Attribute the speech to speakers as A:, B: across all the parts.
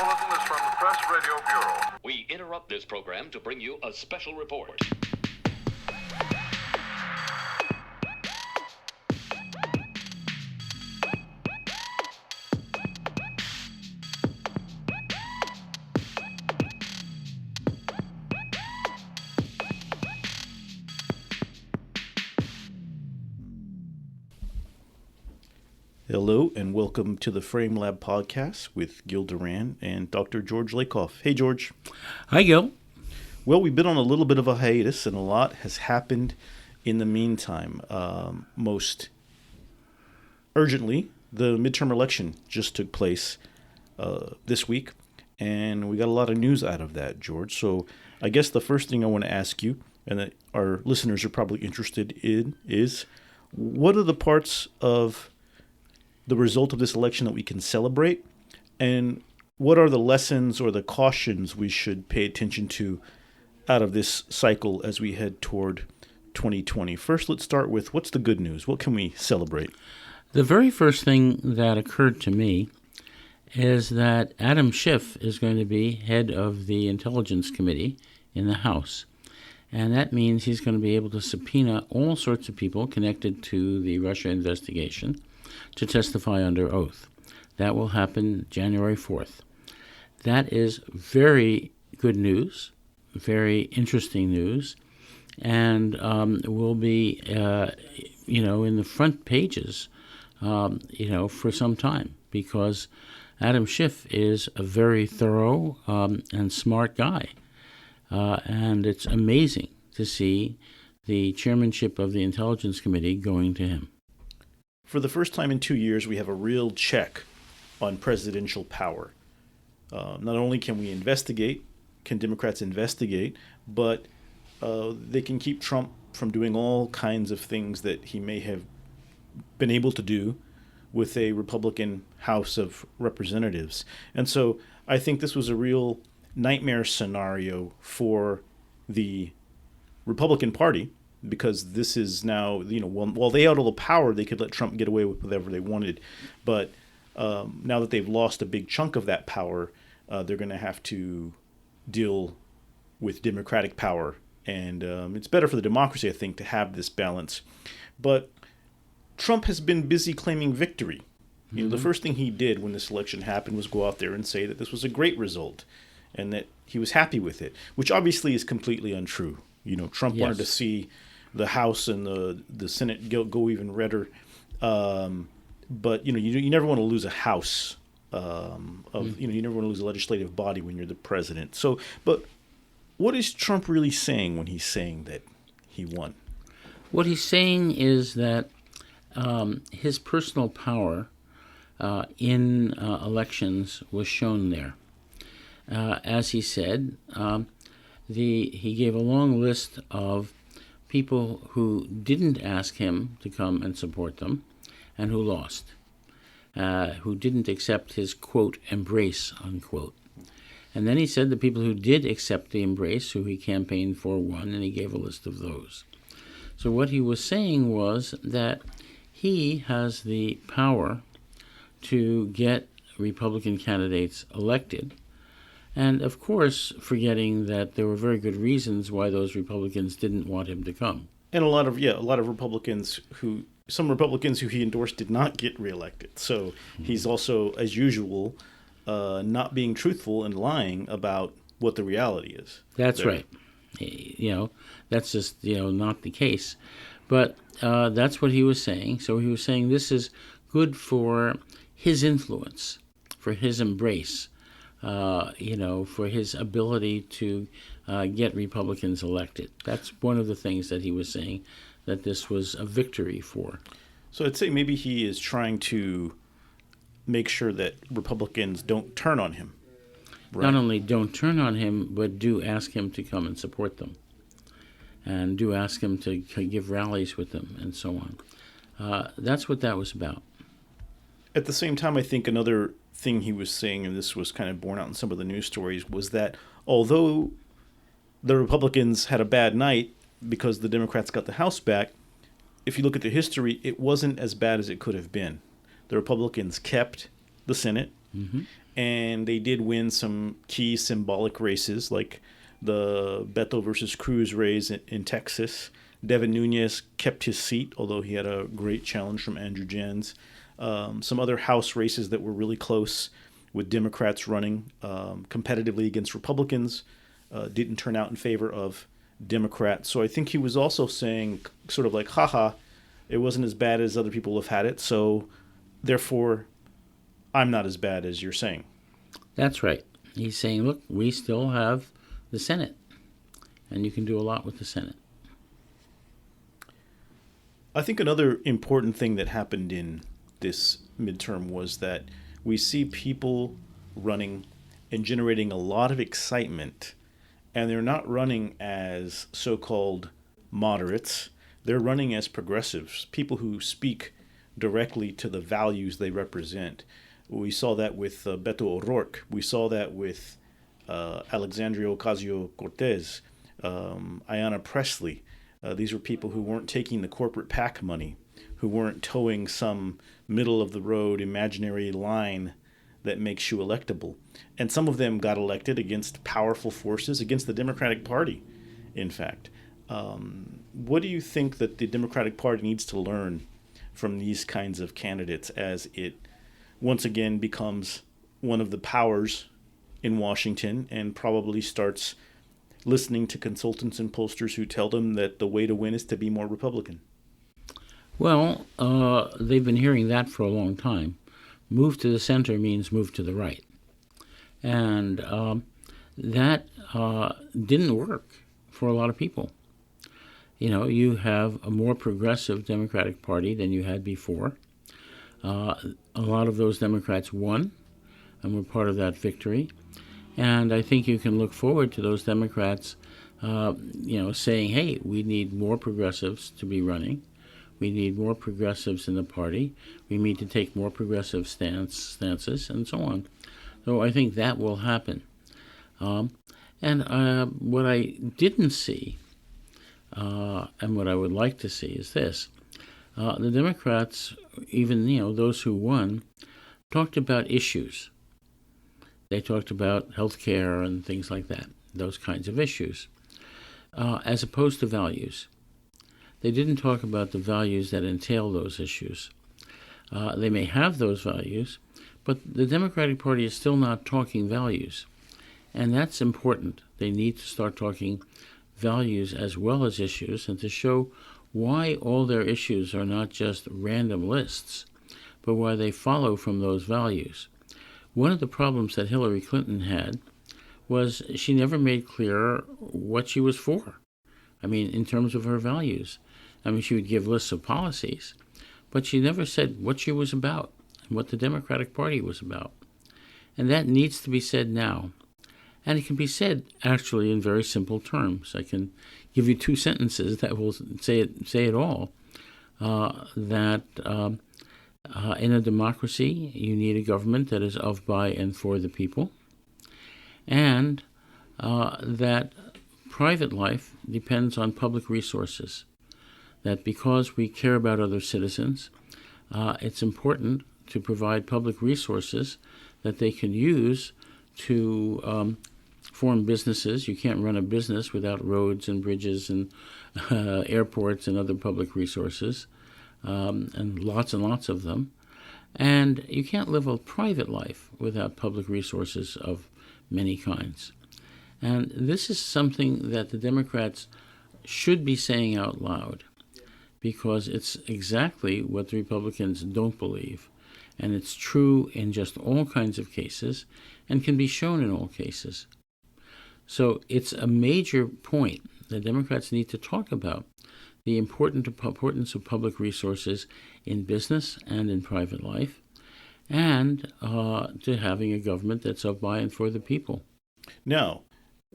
A: bulletin is from the Press Radio Bureau.
B: We interrupt this program to bring you a special report.
C: Hello and welcome to the Frame Lab podcast with Gil Duran and Dr. George Lakoff. Hey, George.
D: Hi, Gil.
C: Well, we've been on a little bit of a hiatus and a lot has happened in the meantime. Most urgently, the midterm election just took place this week, and we got a lot of news out of that, George. So I guess the first thing I want to ask you, and that our listeners are probably interested in, is what are the parts of the result of this election that we can celebrate, and what are the lessons or the cautions we should pay attention to out of this cycle as we head toward 2020? First, let's start with what's the good news? What can we celebrate?
D: The very first thing that occurred to me is that Adam Schiff is going to be head of the Intelligence Committee in the House. And that means he's going to be able to subpoena all sorts of people connected to the Russia investigation to testify under oath. That will happen January 4th. That is very good news, very interesting news, and will be, in the front pages, for some time, because Adam Schiff is a very thorough and smart guy. And it's amazing to see the chairmanship of the Intelligence Committee going to him.
C: For the first time in 2 years, we have a real check on presidential power. Not only can we investigate, can Democrats investigate, but they can keep Trump from doing all kinds of things that he may have been able to do with a Republican House of Representatives. And so I think this was a real nightmare scenario for the Republican Party, because this is now, while they had all the power, they could let Trump get away with whatever they wanted. But now that they've lost a big chunk of that power, they're going to have to deal with Democratic power. And it's better for the democracy, I think, to have this balance. But Trump has been busy claiming victory. Mm-hmm. The first thing he did when this election happened was go out there and say that this was a great result and that he was happy with it, which obviously is completely untrue. Trump wanted to see the House and the Senate go even redder. But, you never want to lose a House. You never want to lose a legislative body when you're the president. So, but what is Trump really saying when he's saying that he won?
D: What he's saying is that his personal power in elections was shown there. As he said, he gave a long list of people who didn't ask him to come and support them and who lost, who didn't accept his, quote, embrace, unquote. And then he said the people who did accept the embrace, who he campaigned for, won, and he gave a list of those. So what he was saying was that he has the power to get Republican candidates elected, and of course forgetting that there were very good reasons why those Republicans didn't want him to come.
C: And a lot of Republicans some Republicans who he endorsed did not get reelected. So he's also, as usual, not being truthful and lying about what the reality is.
D: That's right. That's just, not the case. But that's what he was saying. So he was saying this is good for his influence, for his embrace, for his ability to get Republicans elected. That's one of the things that he was saying that this was a victory for.
C: So I'd say maybe he is trying to make sure that Republicans don't turn on him. Right?
D: Not only don't turn on him, but do ask him to come and support them. And do ask him to give rallies with them and so on. That's what that was about.
C: At the same time, I think another thing he was saying, and this was kind of borne out in some of the news stories, was that although the Republicans had a bad night because the Democrats got the House back, if you look at the history, it wasn't as bad as it could have been. The Republicans kept the Senate, and they did win some key symbolic races like the Beto versus Cruz race in Texas. Devin Nunes kept his seat, although he had a great challenge from Andrew Jans. Some other House races that were really close with Democrats running competitively against Republicans didn't turn out in favor of Democrats. So I think he was also saying sort of like, haha, it wasn't as bad as other people have had it, so therefore I'm not as bad as you're saying.
D: That's right. He's saying, look, we still have the Senate, and you can do a lot with the Senate.
C: I think another important thing that happened in this midterm was that we see people running and generating a lot of excitement, and they're not running as so-called moderates. They're running as progressives, people who speak directly to the values they represent. We saw that with Beto O'Rourke. We saw that with Alexandria Ocasio-Cortez, Ayanna Pressley. These were people who weren't taking the corporate PAC money, who weren't towing some middle-of-the-road imaginary line that makes you electable. And some of them got elected against powerful forces, against the Democratic Party, in fact. What do you think that the Democratic Party needs to learn from these kinds of candidates as it once again becomes one of the powers in Washington and probably starts listening to consultants and pollsters who tell them that the way to win is to be more Republican?
D: Well, they've been hearing that for a long time. Move to the center means move to the right. And that didn't work for a lot of people. You know, you have a more progressive Democratic Party than you had before. A lot of those Democrats won and were part of that victory. And I think you can look forward to those Democrats, saying, hey, we need more progressives to be running. We need more progressives in the party. We need to take more progressive stances and so on. So I think that will happen. And what I didn't see, and what I would like to see is this. The Democrats, even those who won, talked about issues. They talked about health care and things like that, those kinds of issues, as opposed to values. They didn't talk about the values that entail those issues. They may have those values, but the Democratic Party is still not talking values. And that's important. They need to start talking values as well as issues, and to show why all their issues are not just random lists, but why they follow from those values. One of the problems that Hillary Clinton had was she never made clear what she was for. I mean, in terms of her values. I mean, she would give lists of policies, but she never said what she was about and what the Democratic Party was about. And that needs to be said now. And it can be said, actually, in very simple terms. I can give you 2 sentences that will say it all. In a democracy, you need a government that is of, by, and for the people. And that private life depends on public resources. That because we care about other citizens, it's important to provide public resources that they can use to form businesses. You can't run a business without roads and bridges and airports and other public resources, and lots of them. And you can't live a private life without public resources of many kinds. And this is something that the Democrats should be saying out loud, because it's exactly what the Republicans don't believe. And it's true in just all kinds of cases and can be shown in all cases. So it's a major point that Democrats need to talk about, the importance of public resources in business and in private life, and to having a government that's of, by, and for the people.
C: Now,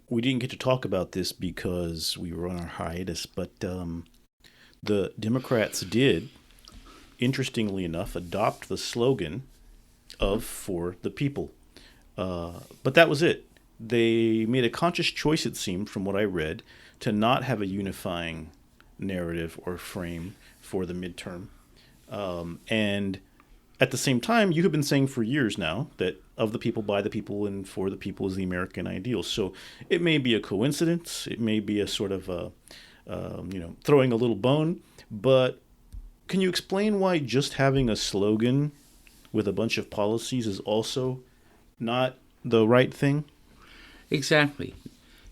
C: we didn't get to talk about this because we were on our hiatus, but the Democrats did, interestingly enough, adopt the slogan of "for the people." But that was it. They made a conscious choice, it seemed, from what I read, to not have a unifying narrative or frame for the midterm. And At the same time, you have been saying for years now that of the people, by the people, and for the people is the American ideal. So it may be a coincidence. It may be a sort of throwing a little bone. But can you explain why just having a slogan with a bunch of policies is also not the right thing?
D: Exactly,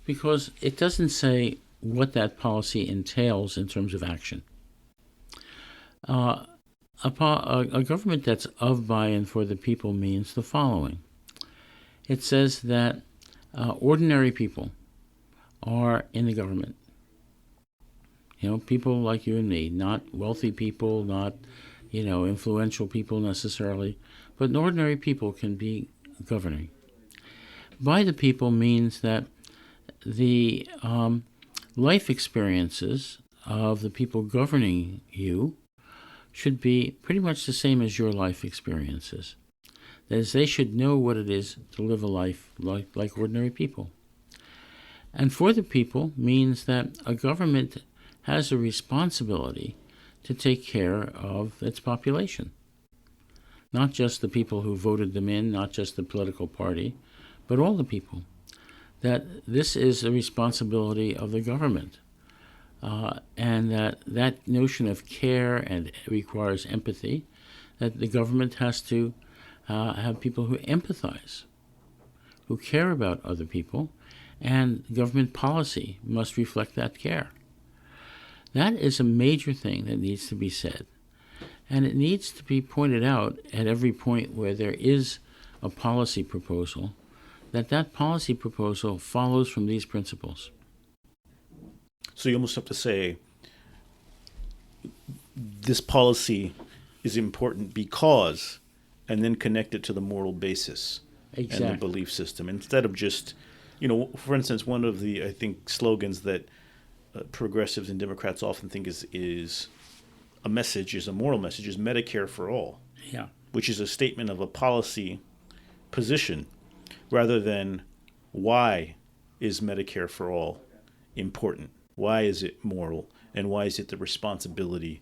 D: because it doesn't say what that policy entails in terms of action. A government that's of, by, and for the people means the following. It says that ordinary people are in the government. People like you and me, not wealthy people, not, influential people necessarily, but ordinary people can be governing. By the people means that the life experiences of the people governing you should be pretty much the same as your life experiences. That is, they should know what it is to live a life like ordinary people. And for the people means that a government has a responsibility to take care of its population. Not just the people who voted them in, not just the political party, but all the people. That this is a responsibility of the government. And that notion of care and requires empathy, that the government has to have people who empathize, who care about other people, and government policy must reflect that care. That is a major thing that needs to be said. And it needs to be pointed out at every point where there is a policy proposal, that policy proposal follows from these principles.
C: So you almost have to say this policy is important because, and then connect it to the moral basis
D: Exactly.
C: and the belief system, instead of just, for instance, one of the, I think, slogans that progressives and Democrats often think is a moral message, is Medicare for all.
D: Yeah.
C: Which is a statement of a policy position rather than why is Medicare for all important? Why is it moral? And why is it the responsibility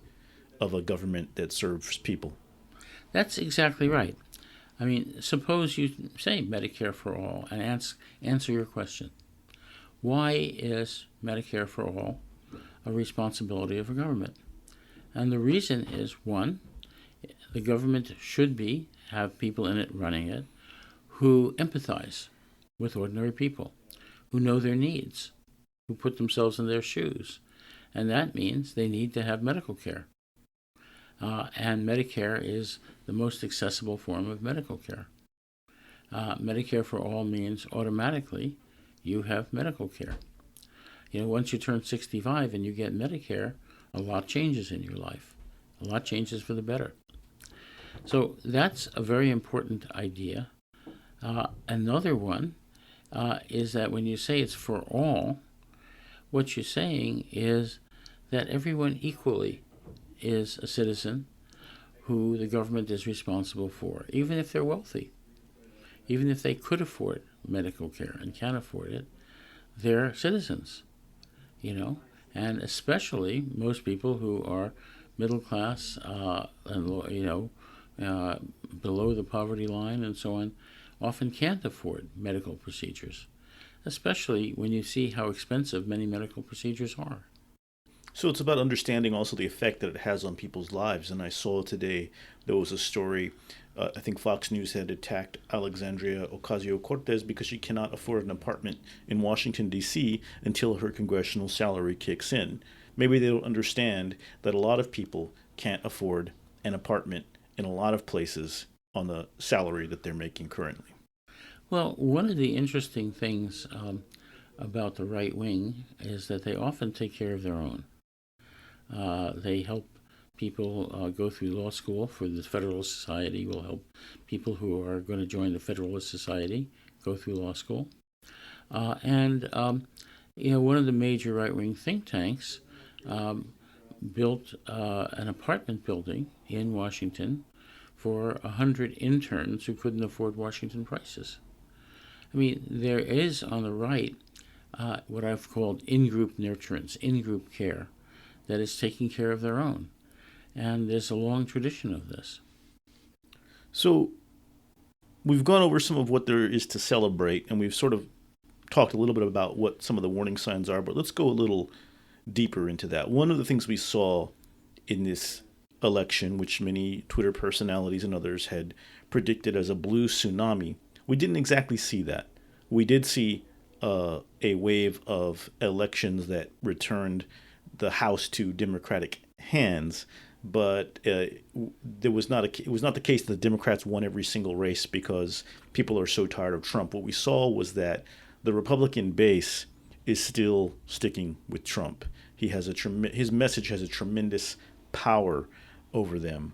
C: of a government that serves people?
D: That's exactly right. I mean, suppose you say Medicare for all and answer your question. Why is Medicare for all a responsibility of a government? And the reason is, one, the government should have people in it running it who empathize with ordinary people, who know their needs, who put themselves in their shoes. And that means they need to have medical care. And Medicare is the most accessible form of medical care. Medicare for all means automatically you have medical care. Once you turn 65 and you get Medicare, a lot changes in your life. A lot changes for the better. So that's a very important idea. Another one is that when you say it's for all, what you're saying is that everyone equally is a citizen who the government is responsible for, even if they're wealthy, even if they could afford medical care and can afford it, they're citizens, and especially most people who are middle class and below the poverty line and so on often can't afford medical procedures, especially when you see how expensive many medical procedures are.
C: So it's about understanding also the effect that it has on people's lives. And I saw today there was a story, I think Fox News had attacked Alexandria Ocasio-Cortez because she cannot afford an apartment in Washington, D.C. until her congressional salary kicks in. Maybe they don't understand that a lot of people can't afford an apartment in a lot of places on the salary that they're making currently.
D: Well, one of the interesting things about the right wing is that they often take care of their own. They help people go through law school for the Federalist Society, will help people who are going to join the Federalist Society go through law school. And one of the major right-wing think tanks built an apartment building in Washington for 100 interns who couldn't afford Washington prices. I mean, there is on the right what I've called in-group nurturance, in-group care, that is taking care of their own. And there's a long tradition of this.
C: So we've gone over some of what there is to celebrate, and we've sort of talked a little bit about what some of the warning signs are, but let's go a little deeper into that. One of the things we saw in this election, which many Twitter personalities and others had predicted as a blue tsunami, we didn't exactly see that. We did see a wave of elections that returned the House to Democratic hands, but it was not the case that the Democrats won every single race because people are so tired of Trump. What we saw was that the Republican base is still sticking with Trump. He has his message has a tremendous power over them.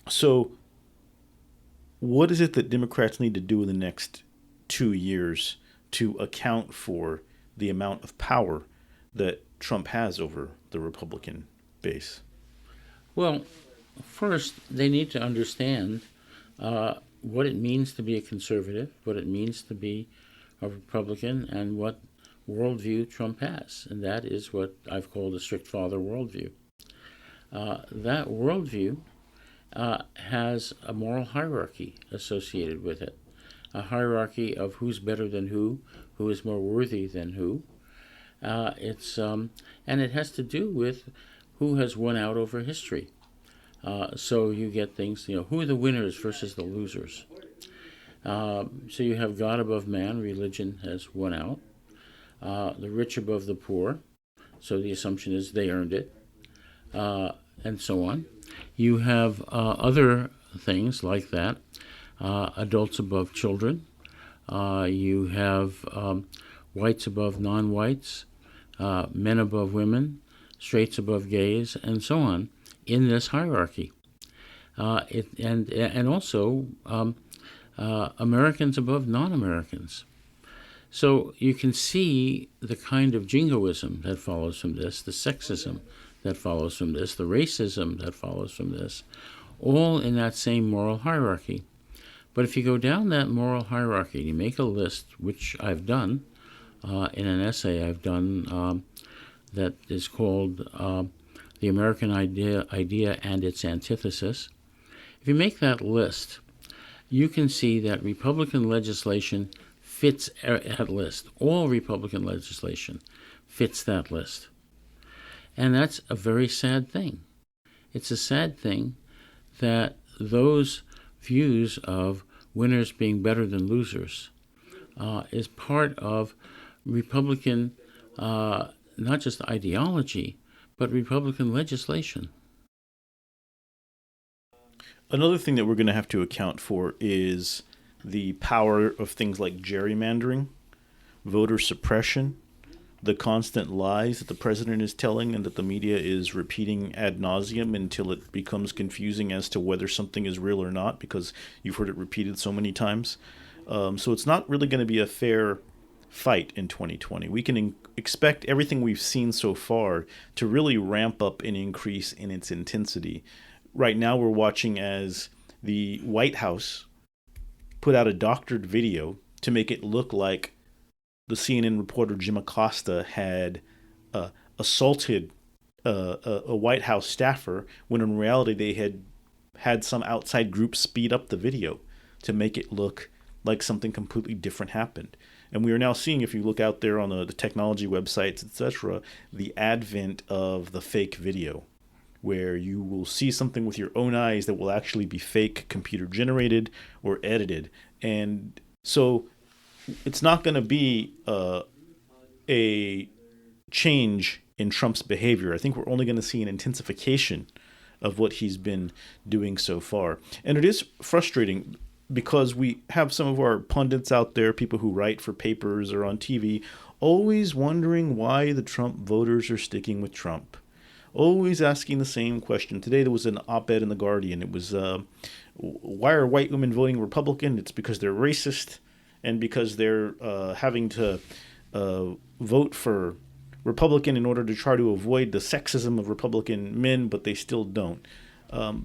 C: So, what is it that Democrats need to do in the next 2 years to account for the amount of power that Trump has over the Republican base?
D: Well, first, they need to understand what it means to be a conservative, what it means to be a Republican, and what worldview Trump has. And that is what I've called a strict father worldview. That worldview has a moral hierarchy associated with it, a hierarchy of who's better than who is more worthy than who. And it has to do with who has won out over history. So you get things, who are the winners versus the losers. So you have God above man, religion has won out. The rich above the poor, so the assumption is they earned it, and so on. You have other things like that, adults above children. You have whites above non-whites, men above women, straights above gays, and so on in this hierarchy. And also Americans above non-Americans. So you can see the kind of jingoism that follows from this, the sexism that follows from this, the racism that follows from this, all in that same moral hierarchy. But if you go down that moral hierarchy, you make a list, which I've done in an essay I've done that is called The American Idea and Its Antithesis. If you make that list, you can see that Republican legislation fits that list. All Republican legislation fits that list. And that's a very sad thing. It's a sad thing that those views of winners being better than losers is part of Republican, not just ideology, but Republican legislation.
C: Another thing that we're going to have to account for is the power of things like gerrymandering, voter suppression, the constant lies that the president is telling and that the media is repeating ad nauseum until it becomes confusing as to whether something is real or not because you've heard it repeated so many times. So it's not really going to be a fair fight in 2020. We can expect everything we've seen so far to really ramp up and increase in its intensity. Right now we're watching as the White House put out a doctored video to make it look like the CNN reporter Jim Acosta had assaulted a White House staffer, when in reality they had some outside group speed up the video to make it look like something completely different happened. And we are now seeing, if you look out there on the technology websites, etc., the advent of the fake video, where you will see something with your own eyes that will actually be fake, computer generated or edited. And so it's not going to be a change in Trump's behavior. I think we're only going to see an intensification of what he's been doing so far. And it is frustrating because we have some of our pundits out there, people who write for papers or on TV, always wondering why the Trump voters are sticking with Trump. Always asking the same question. Today there was an op-ed in The Guardian. It was, why are white women voting Republican? It's because they're racist and because they're having to vote for Republican in order to try to avoid the sexism of Republican men, but they still don't.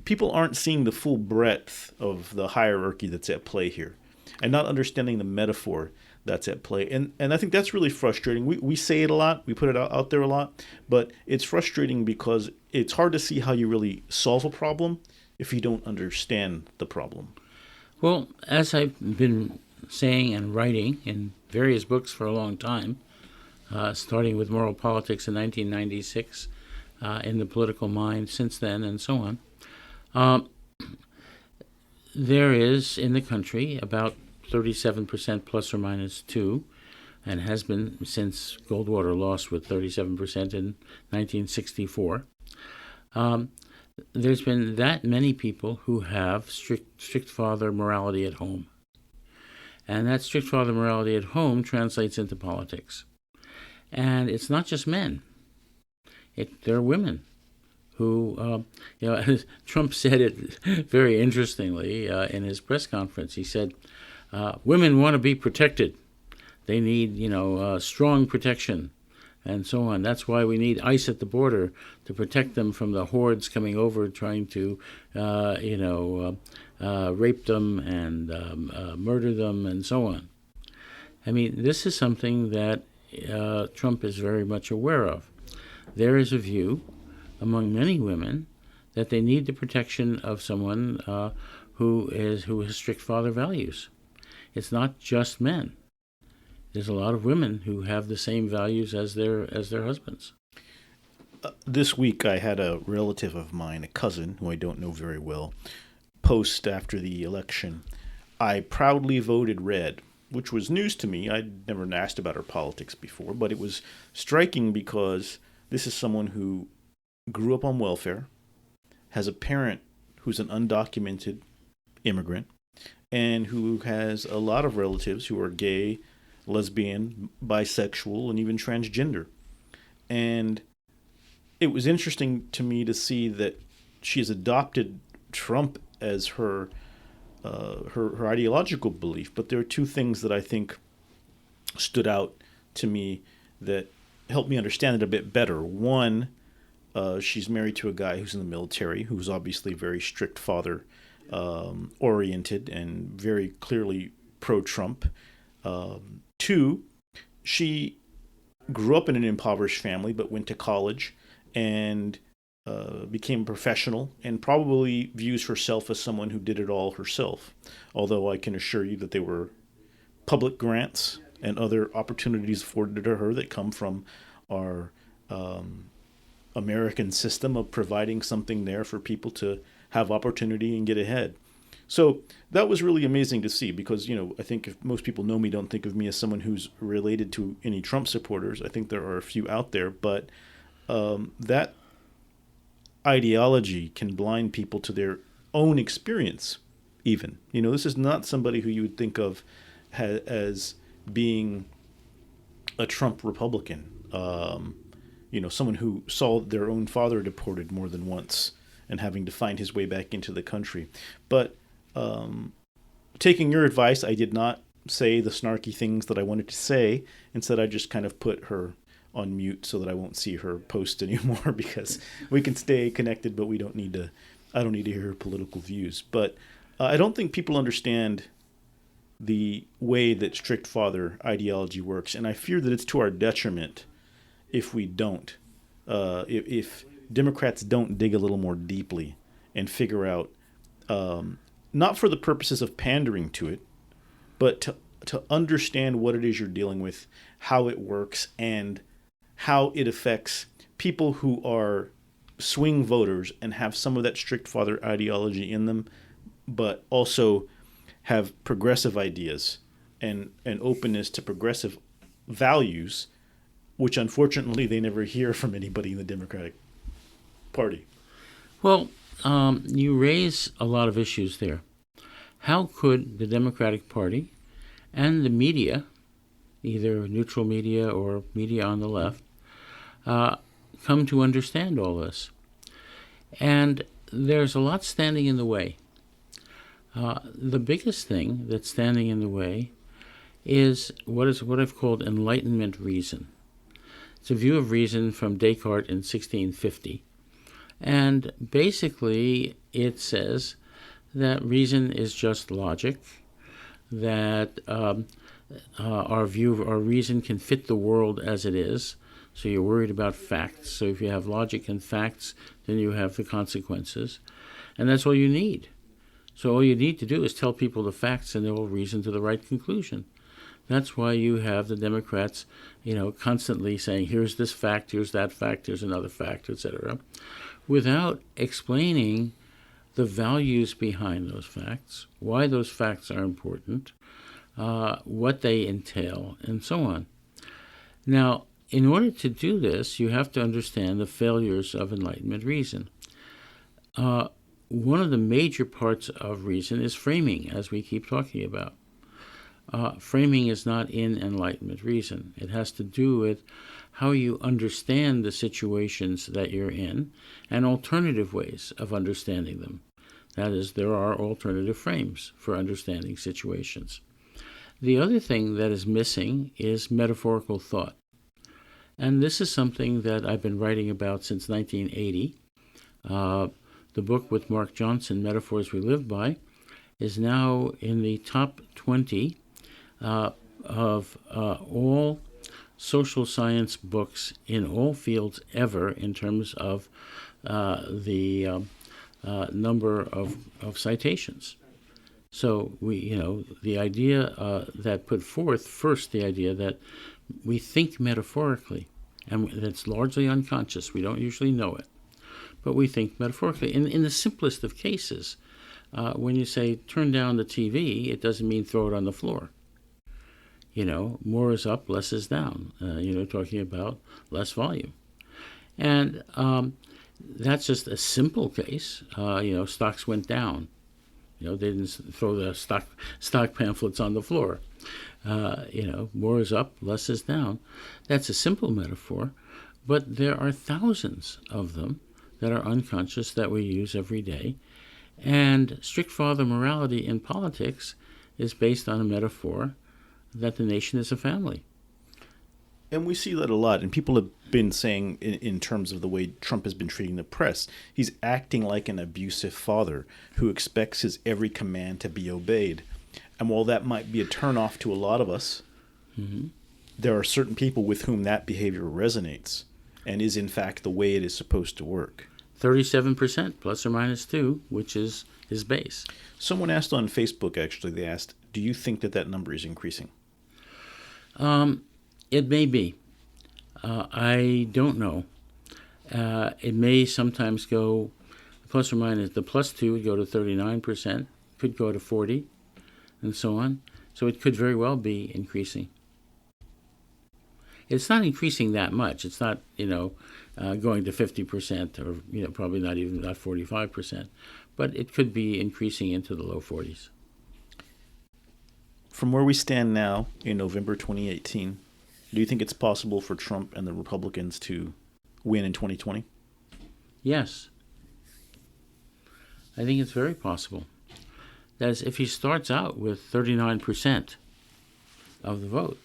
C: People aren't seeing the full breadth of the hierarchy that's at play here and not understanding the metaphor that's at play. And I think that's really frustrating. We say it a lot, we put it out there a lot, but it's frustrating because it's hard to see how you really solve a problem if you don't understand the problem.
D: Well, as I've been saying and writing in various books for a long time, starting with Moral Politics in 1996, in the Political Mind since then, and so on, there is in the country about 37% plus or minus 2, and has been since Goldwater lost with 37% in 1964. There's been that many people who have strict father morality at home. And that strict father morality at home translates into politics. And it's not just men. There are women who, Trump said it very interestingly in his press conference. He said, women want to be protected. They need, strong protection and so on. That's why we need ICE at the border to protect them from the hordes coming over trying to, rape them and murder them and so on. I mean, this is something that Trump is very much aware of. There is a view among many women that they need the protection of someone who has strict father values. It's not just men. There's a lot of women who have the same values as their husbands.
C: This week I had a relative of mine, a cousin who I don't know very well, post after the election, "I proudly voted red," which was news to me. I'd never asked about her politics before, but it was striking because this is someone who grew up on welfare, has a parent who's an undocumented immigrant, and who has a lot of relatives who are gay, lesbian, bisexual, and even transgender. And it was interesting to me to see that she has adopted Trump as her ideological belief. But there are two things that I think stood out to me that helped me understand it a bit better. One, she's married to a guy who's in the military, who's obviously very strict father oriented and very clearly pro-Trump. Two, she grew up in an impoverished family but went to college and became a professional and probably views herself as someone who did it all herself, although I can assure you that there were public grants and other opportunities afforded to her that come from our American system of providing something there for people to have opportunity and get ahead. So that was really amazing to see because, I think if most people know me, don't think of me as someone who's related to any Trump supporters. I think there are a few out there, but that ideology can blind people to their own experience even. This is not somebody who you would think of as being a Trump Republican. Someone who saw their own father deported more than once and having to find his way back into the country. But taking your advice, I did not say the snarky things that I wanted to say. Instead, I just kind of put her on mute so that I won't see her post anymore because we can stay connected, but I don't need to hear her political views. But I don't think people understand the way that strict father ideology works, and I fear that it's to our detriment if we don't. If Democrats don't dig a little more deeply and figure out, not for the purposes of pandering to it, but to understand what it is you're dealing with, how it works, and how it affects people who are swing voters and have some of that strict father ideology in them, but also have progressive ideas and an openness to progressive values, which unfortunately they never hear from anybody in the Democratic Party.
D: Well, you raise a lot of issues there. How could the Democratic Party and the media, either neutral media or media on the left, come to understand all this? And there's a lot standing in the way. The biggest thing that's standing in the way is what I've called Enlightenment reason. It's a view of reason from Descartes in 1650. And basically it says that reason is just logic, that our view, our reason can fit the world as it is. So you're worried about facts. So if you have logic and facts, then you have the consequences. And that's all you need. So all you need to do is tell people the facts and they will reason to the right conclusion. That's why you have the Democrats, constantly saying, here's this fact, here's that fact, here's another fact, etc., without explaining the values behind those facts, why those facts are important, what they entail, and so on. Now, in order to do this, you have to understand the failures of Enlightenment reason. One of the major parts of reason is framing, as we keep talking about. Framing is not in Enlightenment reason. It has to do with how you understand the situations that you're in and alternative ways of understanding them. That is, there are alternative frames for understanding situations. The other thing that is missing is metaphorical thought. And this is something that I've been writing about since 1980. The book with Mark Johnson, Metaphors We Live By, is now in the top 20 of all social science books in all fields ever in terms of the number of citations. So the idea that put forth first the idea that we think metaphorically, and that's largely unconscious. We don't usually know it, but we think metaphorically. In the simplest of cases, when you say turn down the TV, it doesn't mean throw it on the floor. More is up, less is down. Talking about less volume, and that's just a simple case. Stocks went down. They didn't throw the stock pamphlets on the floor. More is up, less is down. That's a simple metaphor, but there are thousands of them that are unconscious that we use every day. And strict father morality in politics is based on a metaphor that the nation is a family.
C: And we see that a lot. And people have been saying, in terms of the way Trump has been treating the press, he's acting like an abusive father who expects his every command to be obeyed. And while that might be a turnoff to a lot of us, there are certain people with whom that behavior resonates and is, in fact, the way it is supposed to work.
D: 37%, plus or minus 2, which is his base.
C: Someone asked on Facebook, actually, they asked, do you think that number is increasing?
D: It may be. I don't know. It may sometimes go plus or minus. The plus 2 would go to 39%, could go to 40%, and so on. So it could very well be increasing. It's not increasing that much. It's not, going to 50% or, probably not 45%. But it could be increasing into the low 40s.
C: From where we stand now in November 2018, do you think it's possible for Trump and the Republicans to win in 2020?
D: Yes. I think it's very possible. That is, if he starts out with 39% of the vote,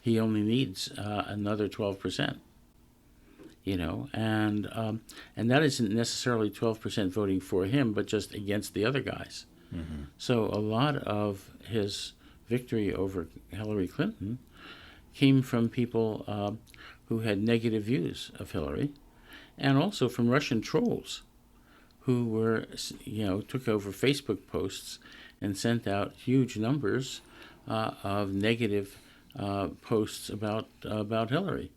D: he only needs another 12%. And that isn't necessarily 12% voting for him, but just against the other guys. Mm-hmm. So a lot of his victory over Hillary Clinton came from people who had negative views of Hillary, and also from Russian trolls who were, took over Facebook posts and sent out huge numbers of negative posts about Hillary,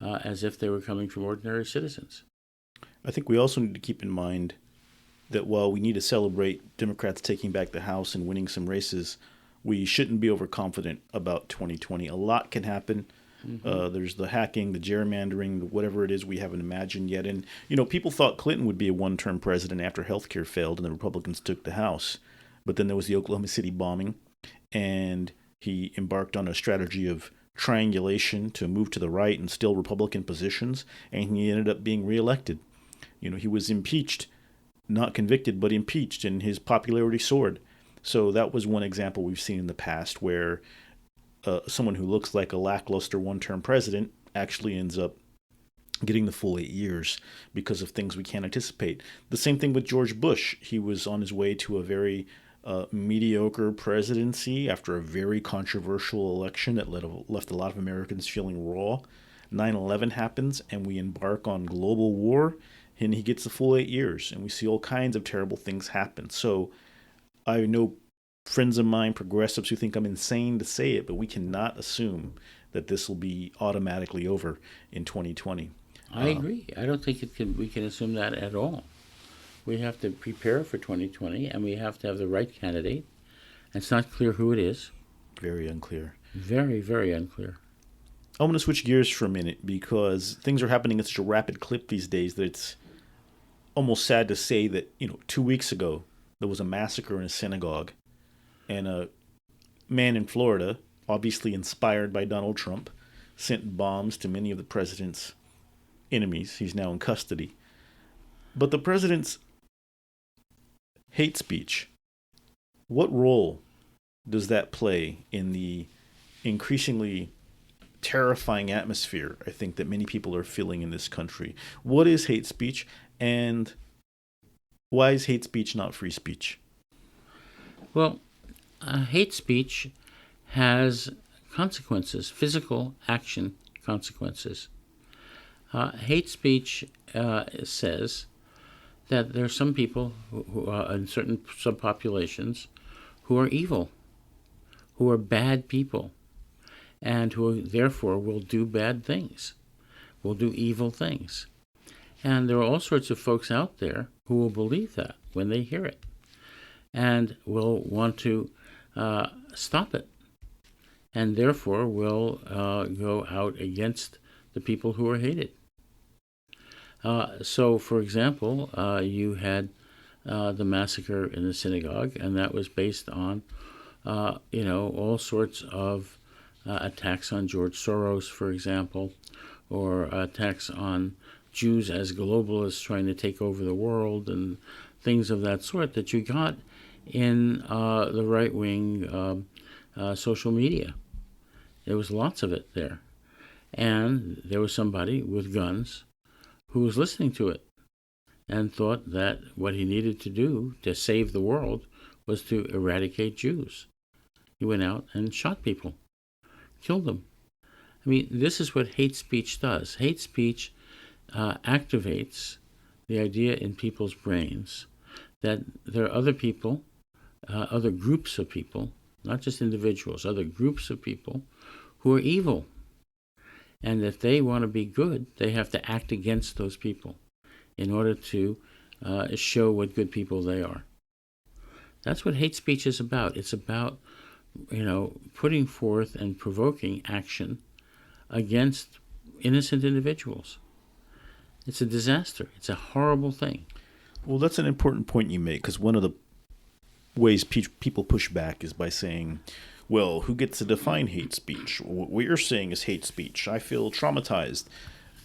D: as if they were coming from ordinary citizens.
C: I think we also need to keep in mind that while we need to celebrate Democrats taking back the House and winning some races, we shouldn't be overconfident about 2020. A lot can happen. Mm-hmm. There's the hacking, the gerrymandering, whatever it is we haven't imagined yet. And, people thought Clinton would be a one-term president after healthcare failed and the Republicans took the House. But then there was the Oklahoma City bombing, and he embarked on a strategy of triangulation to move to the right and still Republican positions, and he ended up being reelected. He was impeached, not convicted, but impeached, and his popularity soared. So that was one example we've seen in the past where someone who looks like a lackluster one-term president actually ends up getting the full 8 years because of things we can't anticipate. The same thing with George Bush. He was on his way to a very mediocre presidency after a very controversial election that left a lot of Americans feeling raw. 9/11 happens, and we embark on global war, and he gets the full 8 years, and we see all kinds of terrible things happen. So I know friends of mine, progressives, who think I'm insane to say it, but we cannot assume that this will be automatically over in 2020.
D: I agree. I don't think we can assume that at all. We have to prepare for 2020, and we have to have the right candidate. It's not clear who it is.
C: Very unclear.
D: Very, very unclear.
C: I want to switch gears for a minute because things are happening at such a rapid clip these days that it's almost sad to say that, 2 weeks ago, there was a massacre in a synagogue, and a man in Florida, obviously inspired by Donald Trump, sent bombs to many of the president's enemies. He's now in custody. But the president's hate speech, what role does that play in the increasingly terrifying atmosphere I think that many people are feeling in this country? What is hate speech, and why is hate speech not free speech?
D: Well, hate speech has consequences, physical action consequences. Hate speech says that there are some people who are in certain subpopulations who are evil, who are bad people, and who therefore will do bad things, will do evil things. And there are all sorts of folks out there who will believe that when they hear it and will want to stop it, and therefore will go out against the people who are hated. So, for example, you had the massacre in the synagogue, and that was based on, all sorts of attacks on George Soros, for example, or attacks on Jews as globalists trying to take over the world, and things of that sort that you got in the right-wing social media. There was lots of it there. And there was somebody with guns who was listening to it and thought that what he needed to do to save the world was to eradicate Jews. He went out and shot people, killed them. I mean, this is what hate speech does. Hate speech activates the idea in people's brains that there are other people, other groups of people, not just individuals, other groups of people who are evil. And if they want to be good, they have to act against those people in order to show what good people they are. That's what hate speech is about. It's about, putting forth and provoking action against innocent individuals. It's a disaster. It's a horrible thing.
C: Well, that's an important point you make, because one of the ways people push back is by saying, well, who gets to define hate speech? What you're saying is hate speech. I feel traumatized.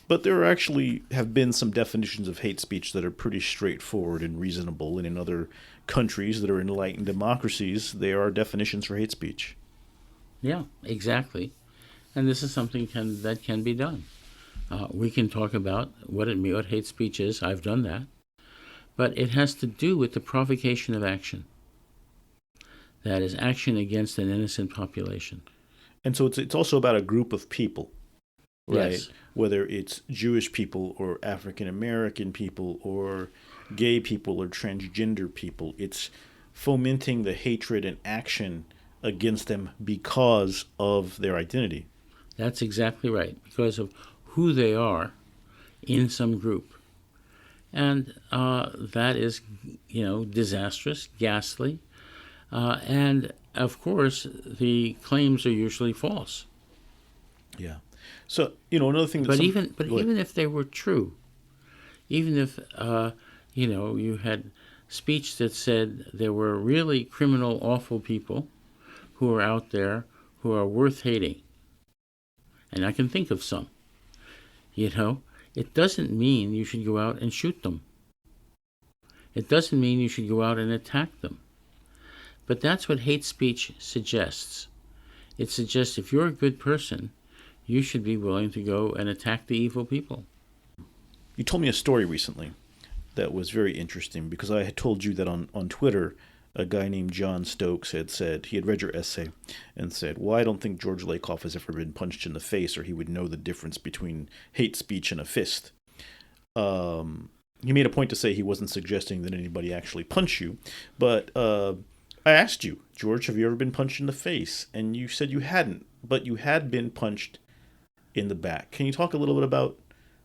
C: But there actually have been some definitions of hate speech that are pretty straightforward and reasonable, and in other countries that are enlightened democracies, there are definitions for hate speech.
D: Yeah, exactly. And this is something that can be done. We can talk about what hate speech is. I've done that. But it has to do with the provocation of action. That is action against an innocent population.
C: And so it's also about a group of people, right?
D: Yes.
C: Whether it's Jewish people or African American people or gay people or transgender people. It's fomenting the hatred and action against them because of their identity.
D: That's exactly right, because of who they are in some group. And that is, disastrous, ghastly. And, of course, the claims are usually false.
C: Yeah. So, another thing that
D: even if they were true, even if, you had speech that said there were really criminal, awful people who are out there who are worth hating, and I can think of some, it doesn't mean you should go out and shoot them. It doesn't mean you should go out and attack them. But that's what hate speech suggests. It suggests if you're a good person, you should be willing to go and attack the evil people.
C: You told me a story recently that was very interesting, because I had told you that on Twitter, a guy named John Stokes had said, he had read your essay and said, well, I don't think George Lakoff has ever been punched in the face or he would know the difference between hate speech and a fist. He made a point to say he wasn't suggesting that anybody actually punch you, but I asked you, George, have you ever been punched in the face? And you said you hadn't, but you had been punched in the back. Can you talk a little bit about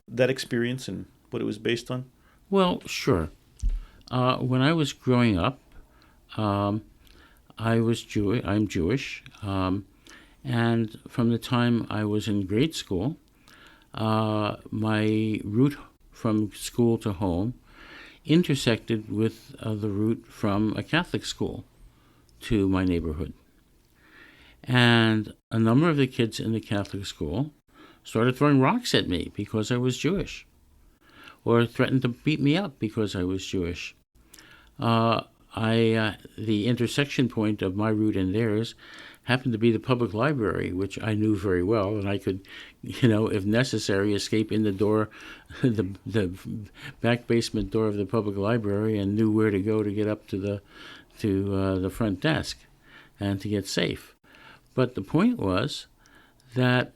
C: that experience and what it was based on?
D: Well, sure. When I was growing up, I was Jewish. I'm Jewish, and from the time I was in grade school, my route from school to home intersected with the route from a Catholic school to my neighborhood. And a number of the kids in the Catholic school started throwing rocks at me because I was Jewish, or threatened to beat me up because I was Jewish. The intersection point of my route and theirs happened to be the public library, which I knew very well, and I could, if necessary, escape in the door, the back basement door of the public library, and knew where to go to get up to the front desk and to get safe. But the point was that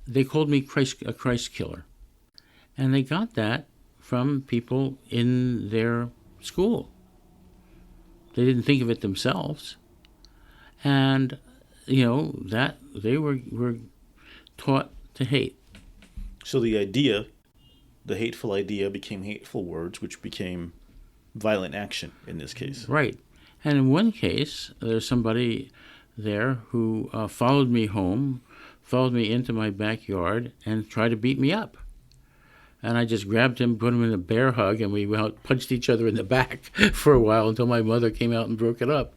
D: they called me a Christ killer, and they got that from people in their school. They didn't think of it themselves. And, that they were taught to hate.
C: So the hateful idea became hateful words, which became violent action in this case.
D: Right. And in one case, there's somebody there who followed me home, followed me into my backyard, and tried to beat me up. And I just grabbed him, put him in a bear hug, and we punched each other in the back for a while until my mother came out and broke it up.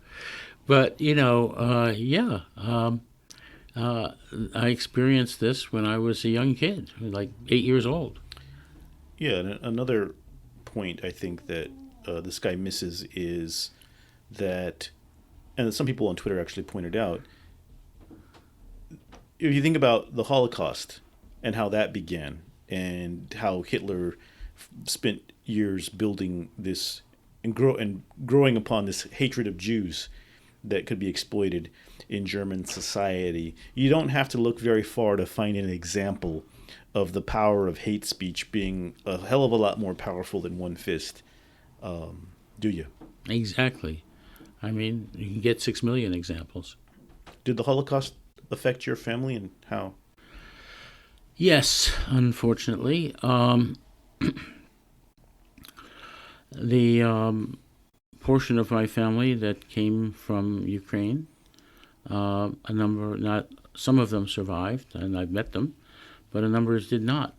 D: But, I experienced this when I was a young kid, like 8 years old.
C: Yeah, and another point I think that this guy misses is that, and some people on Twitter actually pointed out, if you think about the Holocaust and how that began, and how Hitler spent years building this and growing upon this hatred of Jews that could be exploited in German society, you don't have to look very far to find an example of the power of hate speech being a hell of a lot more powerful than one fist, do you?
D: Exactly. I mean, you can get 6 million examples.
C: Did the Holocaust affect your family, and how?
D: Yes, unfortunately. The portion of my family that came from Ukraine, some of them survived, and I've met them, but a number did not.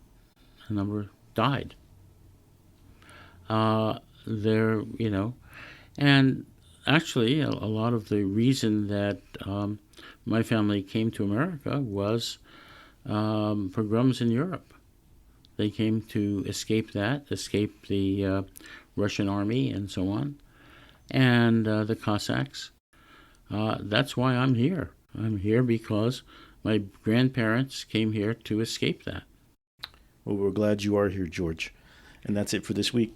D: A number died. And actually, a lot of the reason that my family came to America was pogroms in Europe. They came to escape the Russian army and so on, and the Cossacks. That's why I'm here. I'm here because my grandparents came here to escape that.
C: Well, we're glad you are here, George. And that's it for this week.